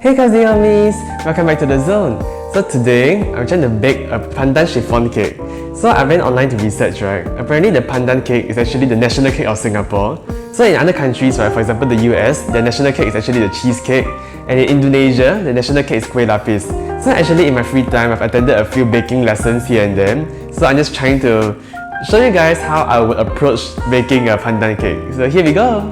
Hey Cozie Homies! Welcome back to the Zone. So today, I'm trying to bake a pandan chiffon cake. So I went online to research, right? Apparently the pandan cake is actually the national cake of Singapore. So in other countries, right, for example the US, their national cake is actually the cheesecake. And in Indonesia, the national cake is kueh lapis. So actually in my free time, I've attended a few baking lessons here and there. So I'm just trying to show you guys how I would approach baking a pandan cake. So here we go!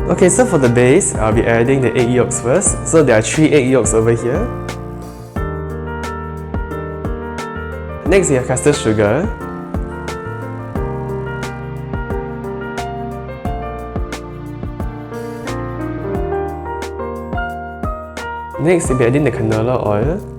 Okay, so for the base, I'll be adding the egg yolks first. So there are 3 egg yolks over here. Next, we have custard sugar. Next, we'll be adding the canola oil.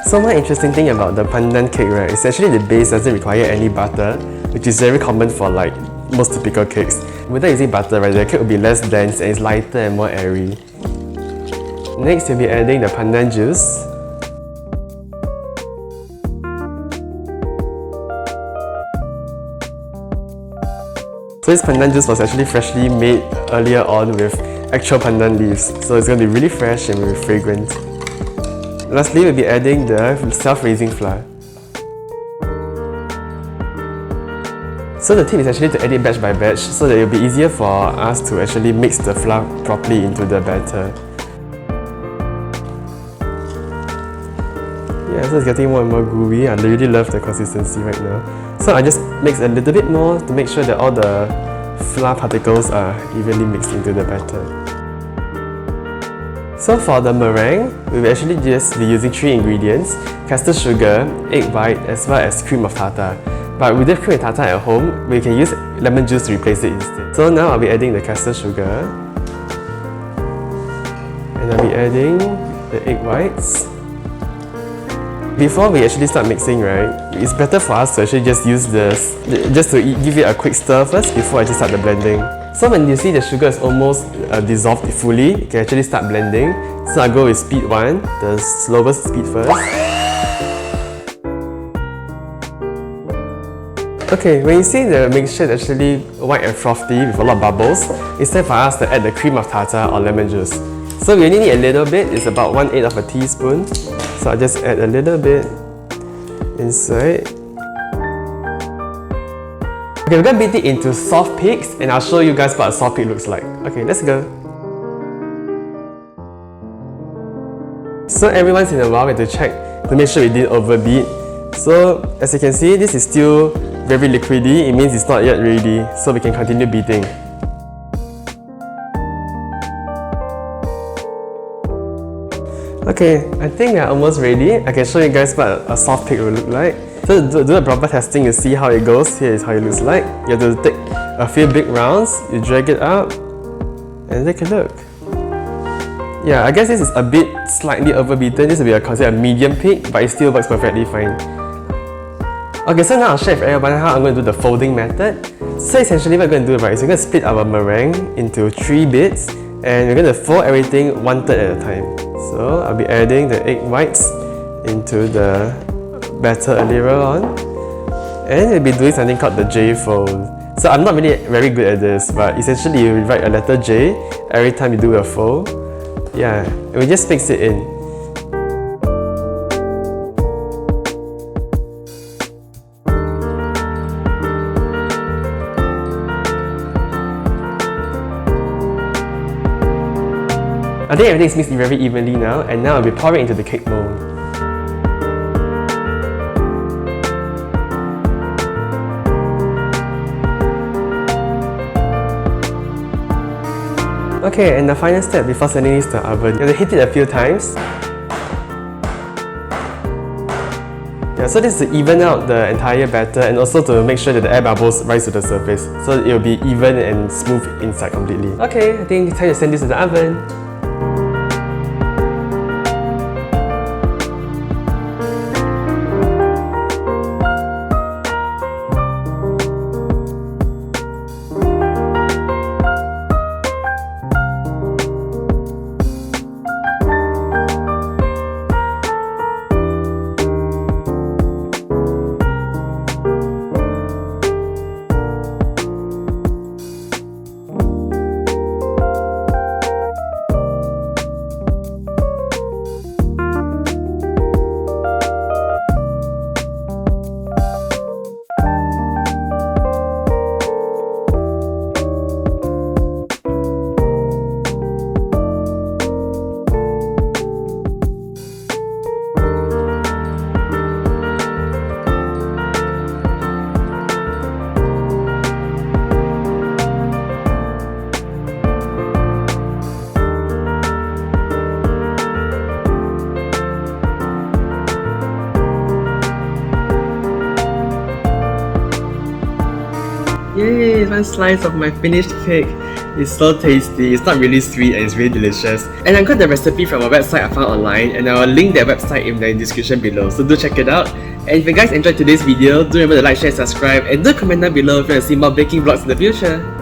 So one interesting thing about the pandan cake, right, is actually the base doesn't require any butter, which is very common for like most typical cakes. Without using butter, right, the cake will be less dense and it's lighter and more airy. Next, we'll be adding the pandan juice. So this pandan juice was actually freshly made earlier on with actual pandan leaves, so it's going to be really fresh and really fragrant. Lastly, we'll be adding the self-raising flour. So the tip is actually to add it batch by batch so that it will be easier for us to actually mix the flour properly into the batter. Yeah, so it's getting more and more gooey. I really love the consistency right now. So I just mix a little bit more to make sure that all the flour particles are evenly mixed into the batter. So for the meringue, we will actually just be using 3 ingredients: custard sugar, egg white, as well as cream of tartar. But with the cream of tartar at home, we can use lemon juice to replace it instead. So now I'll be adding the custard sugar. And I'll be adding the egg whites. Before we actually start mixing, right, it's better for us to actually just use this, just to give it a quick stir first before I just start the blending. So when you see the sugar is almost dissolved fully, you can actually start blending. So I'll go with speed 1, the slowest speed first. Okay, when you see the mixture is actually white and frothy with a lot of bubbles, it's time for us to add the cream of tartar or lemon juice. So we only need a little bit, it's about 1/8 of a teaspoon. So I'll just add a little bit inside. Okay, we're going to beat it into soft peaks and I'll show you guys what a soft peak looks like. Okay, let's go. So every once in a while we have to check to make sure we didn't overbeat. So as you can see, this is still very liquidy, it means it's not yet ready. So we can continue beating. Okay, I think we are almost ready. I can show you guys what a soft peak will look like. So to do a proper testing, you see how it goes. Here is how it looks like. You have to take a few big rounds, you drag it out, and take a look. Yeah, I guess this is a bit slightly overbeaten. This will be considered a medium peak, but it still works perfectly fine. Okay, so now I'll share with everyone how I'm going to do the folding method. So essentially what we're going to do, right, is we're going to split our meringue into 3 bits, and we're going to fold everything 1/3 at a time. So I'll be adding the egg whites into the batter earlier on, and we'll be doing something called the J fold. So I'm not really very good at this, but essentially you write a letter J every time you do a fold. Yeah, and we just mix it in. I think everything is mixed very evenly now, and now I'll be pouring into the cake mold. Okay, and the final step before sending this to the oven, you have to hit it a few times. Yeah, so this is to even out the entire batter and also to make sure that the air bubbles rise to the surface, so it will be even and smooth inside completely. Okay, I think it's time to send this to the oven. Yay! One slice of my finished cake. It's so tasty, it's not really sweet and it's really delicious. And I got the recipe from a website I found online, and I will link that website in the description below, so do check it out. And if you guys enjoyed today's video, do remember to like, share, subscribe, and do comment down below if you want to see more baking vlogs in the future.